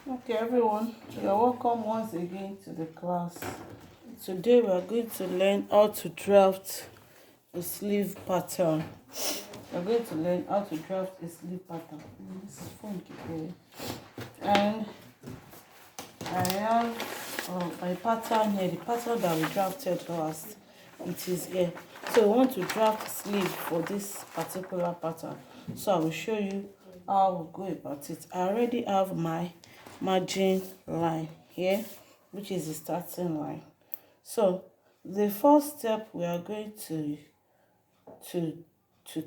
Okay, everyone, you're welcome once again to the class. Today we are going to learn how to draft a sleeve pattern. We're going to learn how to draft a sleeve pattern. This phone keep going. And I have my pattern here, the pattern that we drafted last. It is here. So we want to draft sleeve for this particular pattern. So I will show you how we'll go about it. I already have my margin line here, which is the starting line. So the first step we are going to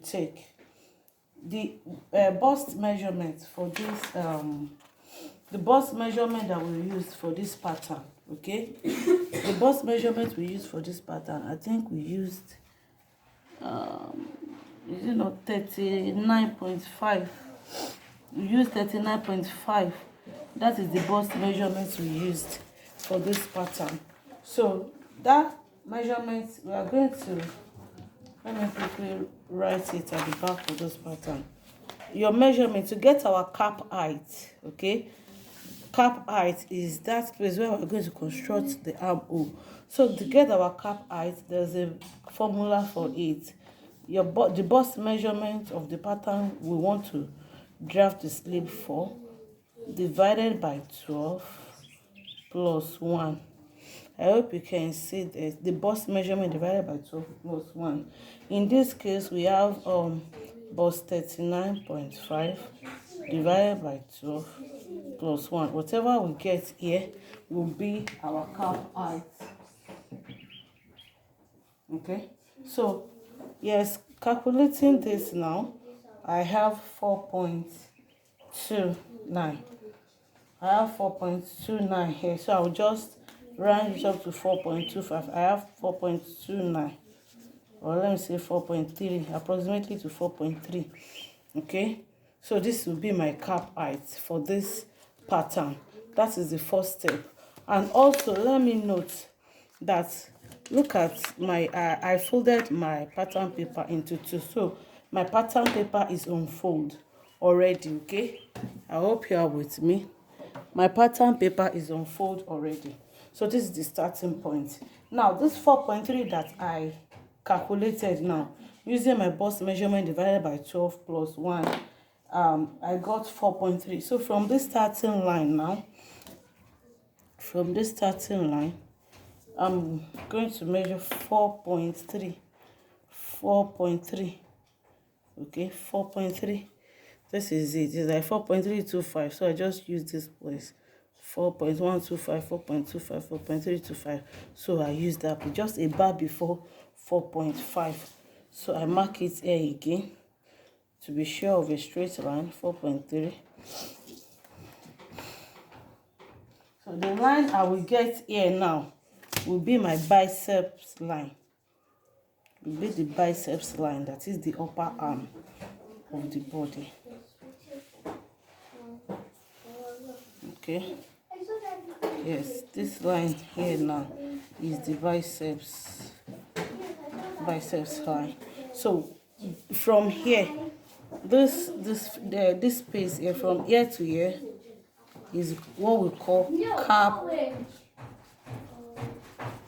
take the bust measurement for this the bust measurement that we use for this pattern. Okay, the bust measurement we use for this pattern, I think we used is it not 39.5. We used 39.5. That is the bust measurement we used for this pattern. So that measurement we are going to, let me quickly write it at the back of this pattern. Your measurement to get our cap height, okay? Cap height is that place where we're going to construct the armhole. So to get our cap height, there's a formula for it. The bust measurement of the pattern we want to draft the sleeve for divided by 12 plus 1. I hope you can see this. The bust measurement divided by 12 plus 1. In this case, we have bust 39.5 divided by 12 plus 1. Whatever we get here will be our cap height. Okay, so yes, calculating this now, I have 4.29. I have 4.29 here, so I'll just round it up to 4.25. I have 4.29, or let me say 4.3, approximately to 4.3. Okay, so this will be my cap height for this pattern. That is the first step. And also let me note that, look at my I folded my pattern paper into two, so my pattern paper is on fold already. Okay, I hope you are with me. My pattern paper is on fold already, so this is the starting point. Now this 4.3 that I calculated now using my bust measurement divided by 12 plus 1, I got 4.3. So from this starting line now, I'm going to measure 4.3. 4.3. Okay, 4.3. This is it. It's like 4.325. So I just use this place. 4.125, 4.25, 4.325. So I use that just a bar before 4.5. So I mark it here again to be sure of a straight line. 4.3. So the line I will get here now will be my biceps line. Will be the biceps line, that is the upper arm of the body. Okay. Yes, this line here now is the biceps line. So from here, this space here from here to here is what we call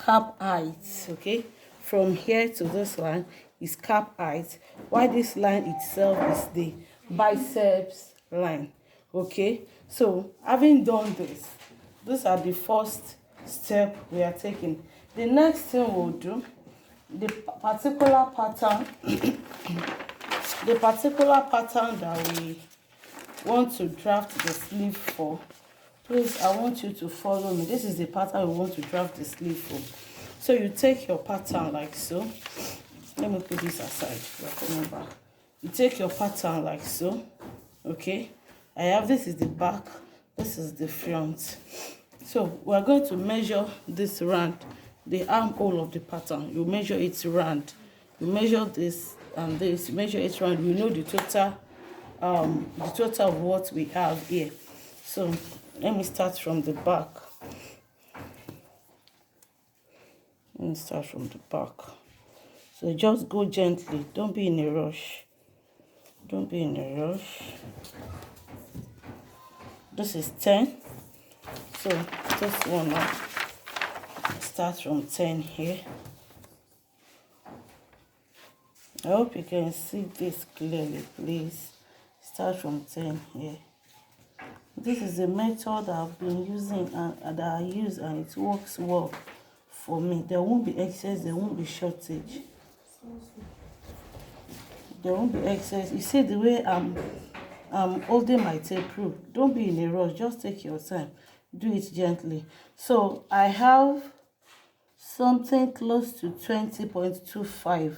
cap height. Okay, from here to this line is cap height, while this line itself is the biceps line. Okay, so having done this, these are the first step we are taking. The next thing we'll do, the particular pattern that we want to draft the sleeve for, please, I want you to follow me. This is the pattern we want to draft the sleeve for. So you take your pattern like so. Let me put this aside. We're coming back. You take your pattern like so. Okay, I have, this is the back, this is the front. So we're going to measure this round, the armhole of the pattern. You measure it round. You measure this and this. You measure it round. We know the total of what we have here. So let me start from the back. So just go gently. Don't be in a rush. This is 10. So this one now starts from 10 here. I hope you can see this clearly, please. Start from 10 here. This is a method I've been using and that I use, and it works well for me. There won't be excess, there won't be shortage. There won't be excess. You see the way I'm holding my tape through. Don't be in a rush, just take your time. Do it gently. So I have something close to 20.25.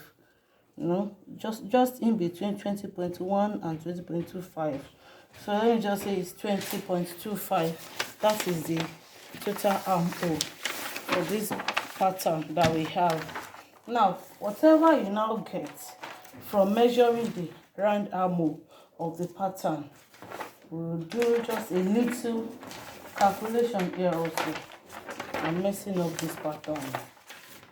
Just in between 20.1 and 20.25. So let me just say it's 20.25. That is the total armhole for this pattern that we have. Now, whatever you now get from measuring the round armhole of the pattern, we'll do just a little calculation here also. I'm messing up this pattern.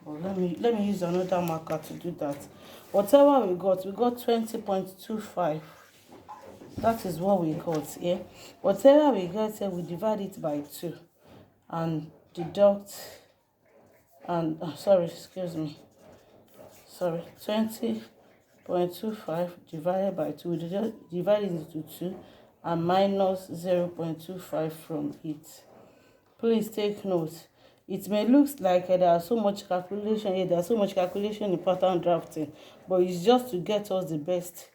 Well, let me use another marker to do that. Whatever we got 20.25. That is what we got here. Whatever we got here, we divide it by 2 and deduct, and 20.25 divided by 2, we divide it into 2 and minus 0.25 from it. Please take note. It may look like there are so much calculation here, there's so much calculation in pattern drafting, but it's just to get us the best,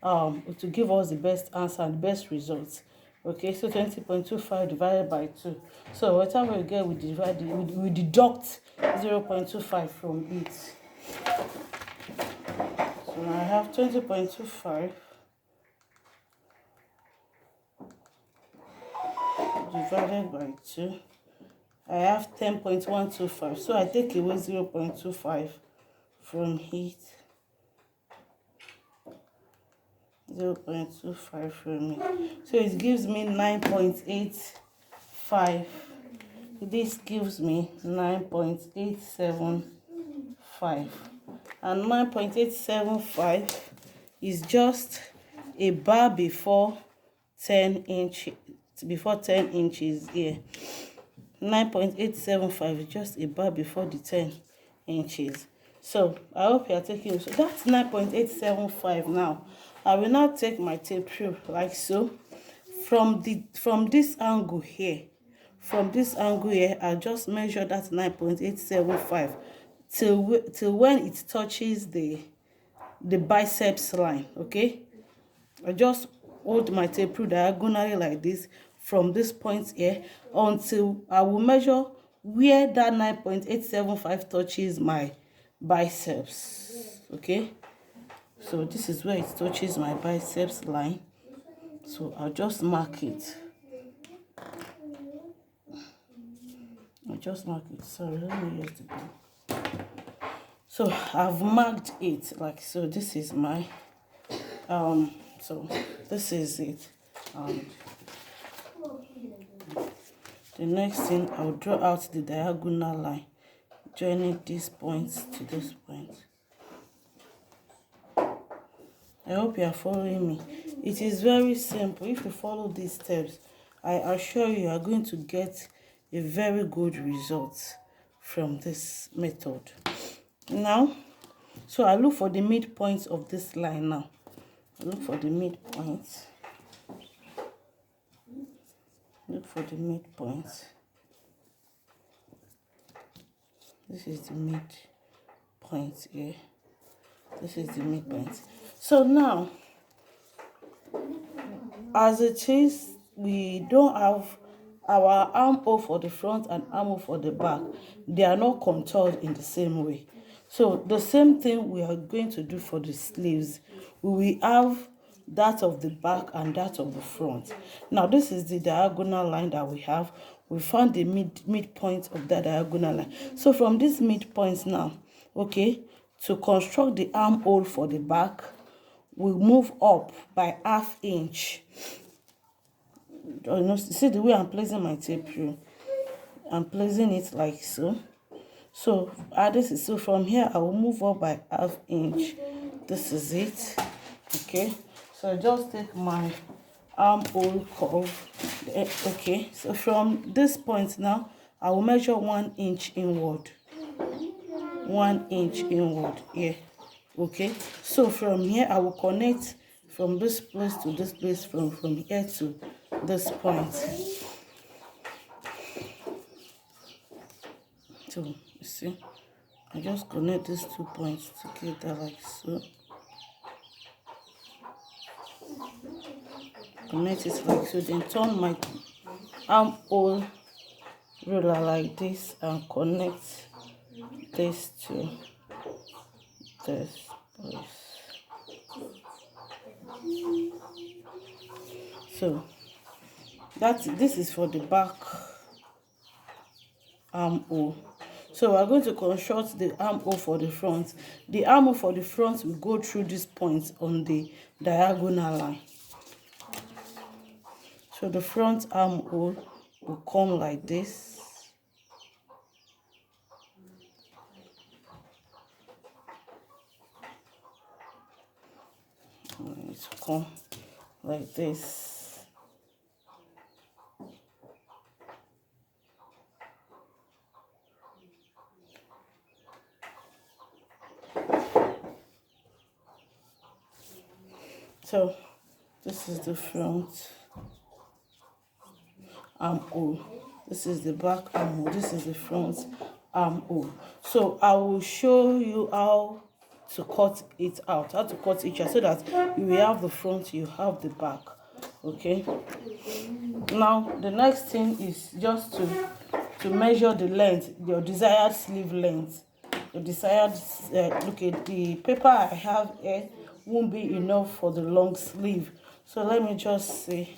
to give us the best answer and best results. Okay, so 20.25 divided by 2. So whatever we get, we deduct 0.25 from it. So I have 20.25 divided by 2. I have 10.125. So I take away 0.25 from it. 0.25 from it. So it gives me 9.85. This gives me 9.875. And 9.875 is just a bar before 10 inches. Before 10 inches here. 9.875 is just a bar before the 10 inches. So I hope you are taking it. So that's 9.875 now. I will now take my tape through like so. From this angle here, I just measure that 9.875 till when it touches the biceps line. Okay, I just hold my tape through diagonally like this from this point here until I will measure where that 9.875 touches my biceps. Okay, so this is where it touches my biceps line. So I'll just mark it. Sorry, let me use the pen. So I've marked it like so. This is my so this is it. The next thing, I'll draw out the diagonal line joining these points to this point. I hope you are following me. It is very simple. If you follow these steps, I assure you are going to get a very good result from this method. Now, so I look for the midpoint of this line now. Look for the midpoint. This is the midpoint here. This is the midpoint. So now, as it is, we don't have our armhole for the front and armhole for the back. They are not contoured in the same way. So the same thing we are going to do for the sleeves. We have that of the back and that of the front. Now this is the diagonal line that we have. We found the midpoint of that diagonal line. So from this midpoint now, okay, to construct the armhole for the back, we move up by ½ inch. See the way I'm placing my tape here? I'm placing it like so. So so from here I will move up by ½ inch. This is it. Okay, so I just take my armhole curve. Okay, so from this point now, I will measure 1 inch inward. 1 inch inward here. Okay, so from here I will connect from this place to this place, from here to this point. So you see, I just connect these 2 points together like so. Connect it like so, then turn my armhole ruler like this and connect this to this place. So this is for the back armhole. So we're going to construct the armhole for the front. The armhole for the front will go through this point on the diagonal line. So the front armhole will come like this. It will come like this. So this is the front armhole, this is the back armhole, this is the front armhole. So I will show you how to cut it out, how to cut each other, so that you will have the front, you have the back. Okay, now the next thing is just to measure the length, your desired sleeve length. The desired look at the paper I have here won't be enough for the long sleeve, so let me just see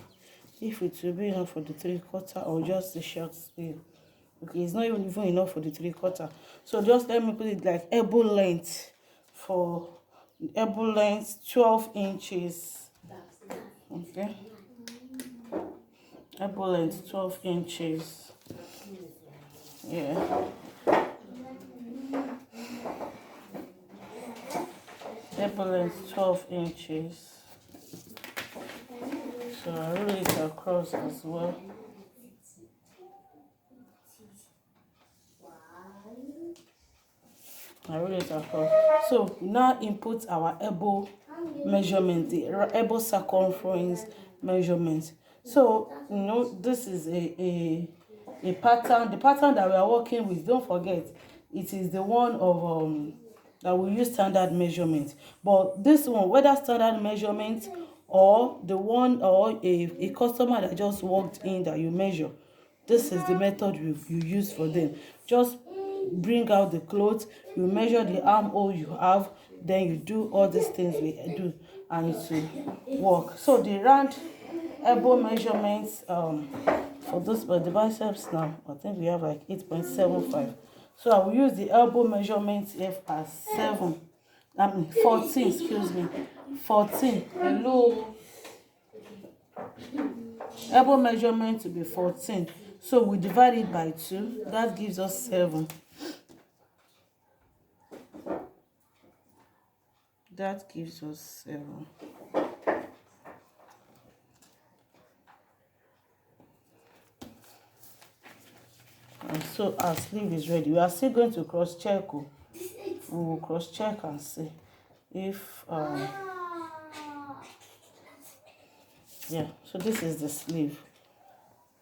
if it will be enough for the 3/4 or just the short sleeve. Okay, it's not even enough for the 3/4, so just let me put it like elbow length. For elbow length, 12 inches. Okay, elbow length 12 inches. Yeah, elbow length 12 inches. So I roll it across as well. I roll it across. So now input our elbow measurement, the elbow circumference measurement. So you know, this is a pattern. The pattern that we are working with, don't forget, it is the one of that we use standard measurement. But this one, whether standard measurement or the one, or a customer that just walked in that you measure, this is the method you use for them. Just bring out the clothes, you measure the armhole you have, then you do all these things we do, and it will work. So the round elbow measurements for this, but the biceps now, I think we have like 8.75. So I will use the elbow measurement here as 14, excuse me, 14. Hello, elbow measurement to be 14. So we divide it by 2, that gives us 7. That gives us 7. And so our sleeve is ready. We are still going to cross check. We will cross check and see if yeah, so this is the sleeve.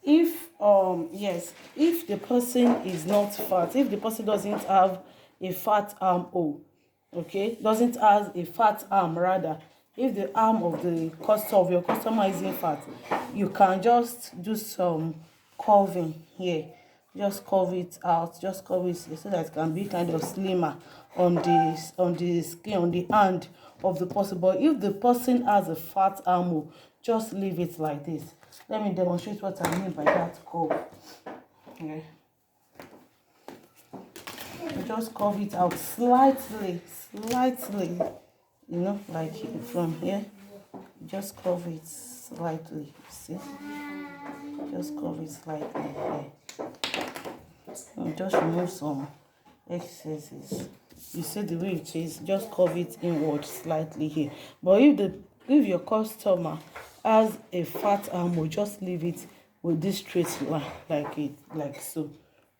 If yes, if the person is not fat, if the person doesn't have a fat armhole, okay, doesn't have a fat arm, rather, if the arm of the your customer isn't fat, you can just do some curving here. Just curve it out, just curve it so that it can be kind of slimmer on the skin, on the hand of the person. But if the person has a fat armhole, just leave it like this. Let me demonstrate what I mean by that curve. Okay. You just curve it out slightly, you know, like from here. Just curve it slightly, see? Just curve it slightly here. And just remove some excesses. You see the way it is, just curve it inward slightly here. But if your customer has a fat arm, we'll just leave it with this straight line like so.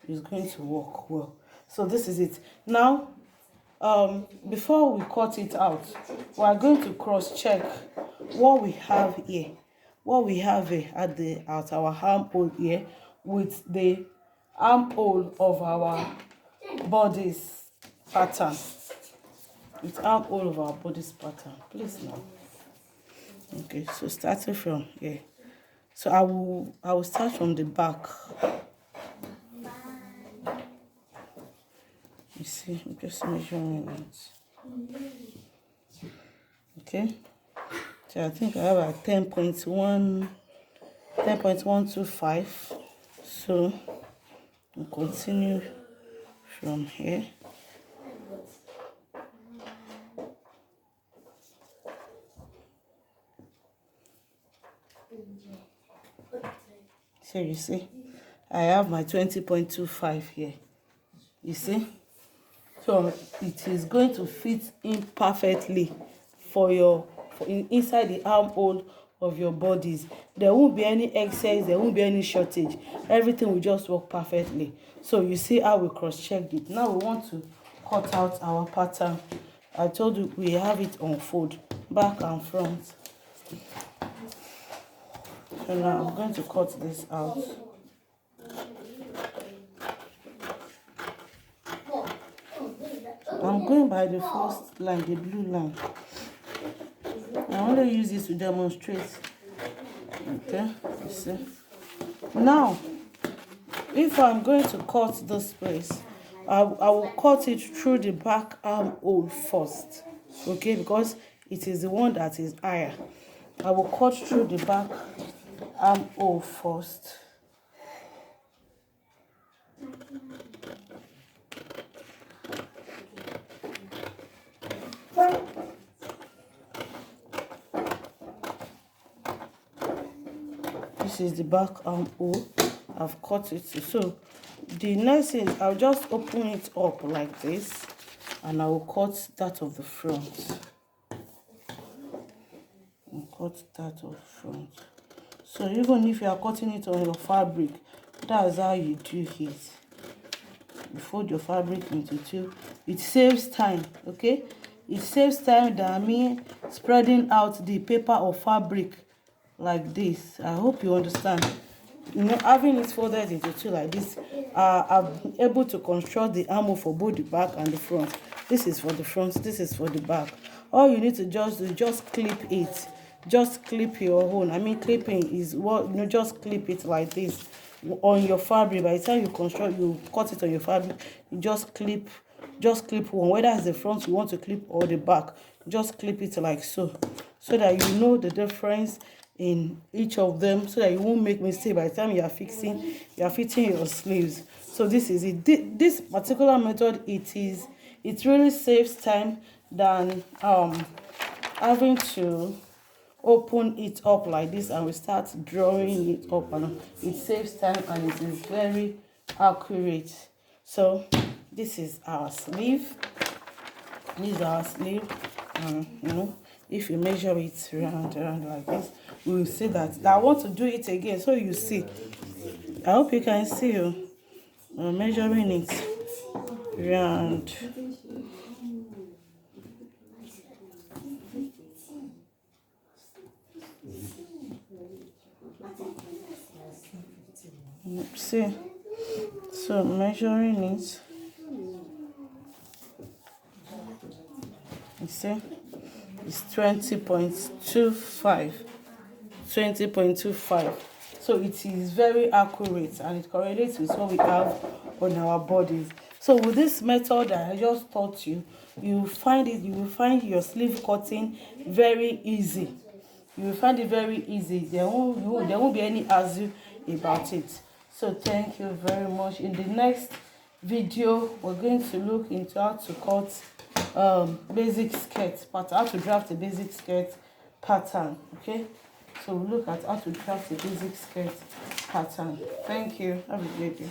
It's going to work well. So this is it. Now before we cut it out, we are going to cross check what we have here, at our armhole here with the armhole of our body's pattern, please now. Okay, so starting from here, so I will start from the back. You see, I'm just measuring it. Okay, so I think I have a 10.125. So we'll continue from here. So you see, I have my 20.25 here. You see, so it is going to fit in perfectly for inside the armhole of your bodies. There won't be any excess, there won't be any shortage. Everything will just work perfectly. So you see how we cross-checked it. Now we want to cut out our pattern. I told you we have it on fold, back and front. So now I'm going to cut this out. I'm going by the first line, the blue line. I only use this to demonstrate. Okay, you see. Now, if I'm going to cut this space, I will cut it through the back armhole first. Okay, because it is the one that is higher. I will cut through the back armhole first. This is the back armhole. I've cut it. So the next thing, I'll just open it up like this, and I will cut that of the front. So even if you are cutting it on your fabric, that's how you do it. You fold your fabric into two. It saves time. Okay, it saves time than me spreading out the paper or fabric like this. I hope you understand. You know, having it folded into two like this, I've been able to construct the armhole for both the back and the front. This is for the front, this is for the back. All you need to just do is just clip it. Just clip your own. I mean, clipping is what, you know, just clip it like this on your fabric. By the time you cut it on your fabric, you just clip one, whether it's the front you want to clip or the back. Just clip it like so that you know the difference in each of them, so that you won't make mistake by the time you are fitting your sleeves. So this is it. This particular method, it really saves time than having to open it up like this and we start drawing it up, and it saves time and it is very accurate. So this is our sleeve. You know, if you measure it around like this, we will see that. I want to do it again so you see. I hope you can see. I'm measuring it round. See, so measuring it, you see, it's 20.25. So it is very accurate and it correlates with what we have on our bodies. So with this method that I just taught you, you will find your sleeve cutting very easy. You will find it very easy. There won't be any hassle about it. So thank you very much. In the next video, we're going to look into how to cut basic skirt pattern, how to draft a basic skirt pattern. Okay, so we'll look at how to draft a basic skirt pattern. Thank you. Have a great day.